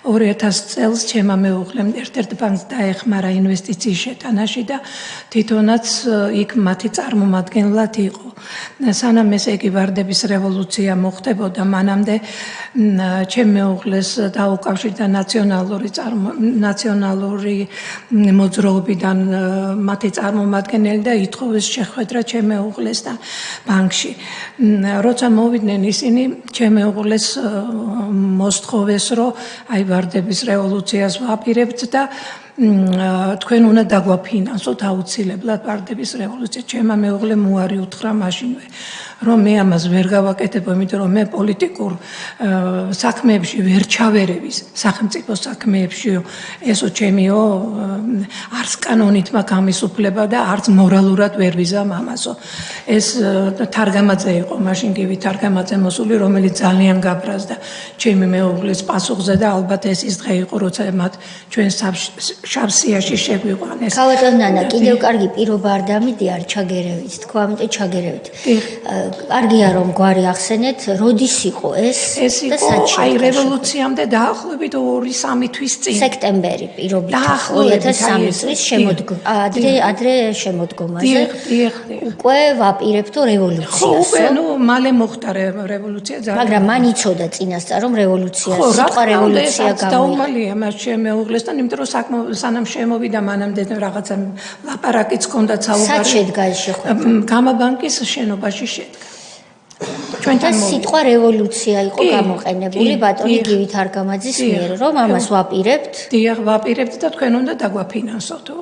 2000 წელს ჩემმა მეუღლემ ერთ-ერთ ბანკს დაეხმარა ინვესტიციის შეტანაში და თვითონაც იქ მათი წარმომადგენლად იყო. სანამ ეს იგი ვარდების რევოლუცია მოხდებოდა, მანამდე ჩემ მეუღლეს დაუკავშირდა ნაციონალური მოძრაობიდან მათი წარმომადგენელი და ითხოვეს შეხვედრა ჩემ მეუღლესთან ბანკში. როცა მოვიდნენ ისინი, ჩემ მეუღლეს მოსთხოვეს, რომ აი ვარდების რევოლუციას ვაპირებთ და თქვენ უნდა დაგვაფინანსოთ აუცილებლად ვარდების რევოლუცია. ჩემმა მეუღლემ უარი უთხრა მაშინვე, რომ მე ამას ვერ გავაკეთებ, იმიტომ რომ მე პოლიტიკურ საქმეებში ვერ ჩავერევის, სახელმწიფო საქმეებშიო, ესო ჩემიო, არც კანონით მაქვს ამის უფლება და არც მორალურად ვერ ვიზამ ამასო. ეს თარგამაძე იყო, მაშინ გივი თარგამაძე მოსული, რომელიც ძალიან გაბრაზდა ჩემი მეუღლის პასუხზე და ალბათ ეს ის დღე იყო, როცა მათ ჩვენ შავსიაში შეგვიყვანეს. ქალბატონ ნანა, კიდევ კარგი პირობა არ დამიდია, არ ჩაგერევით, თქვა, ამიტომ ჩაგერევით. კარგია რომ გვარი ახსენეთ, როდის იყო ეს და იყო აი რევოლუციამდე დაახლოებით 2-3 თვის წინ. სექტემბერი პირობით 2003 წლის ადრე შემოდგომაზე. უკვე ვაპირებთო რევოლუციას. ხო, უკვე მალე მოხდა რევოლუცია ძალიან. მაგრამ მან იცოდა წინასწარ რომ რევოლუცია, სიტყვა რევოლუცია გამოიჩინა მას ჩემ მეუღლესთან, იმიტომ რომ სანამ შემოვიდა მანამდე რაღაცა ლაპარაკიც ჰქონდა საუბარი. სად შედგა ეს შეხვედრა? გამაბანკის შენობაში შედგა. ჩვენთან სიტყვა რევოლუცია იყო გამოყენებული ბატონი გივი თარგამაძის მიერ, რომ ამას ვაპირებთ. დიახ, ვაპირებთ და თქვენ უნდა დაგვაფინანსოთ.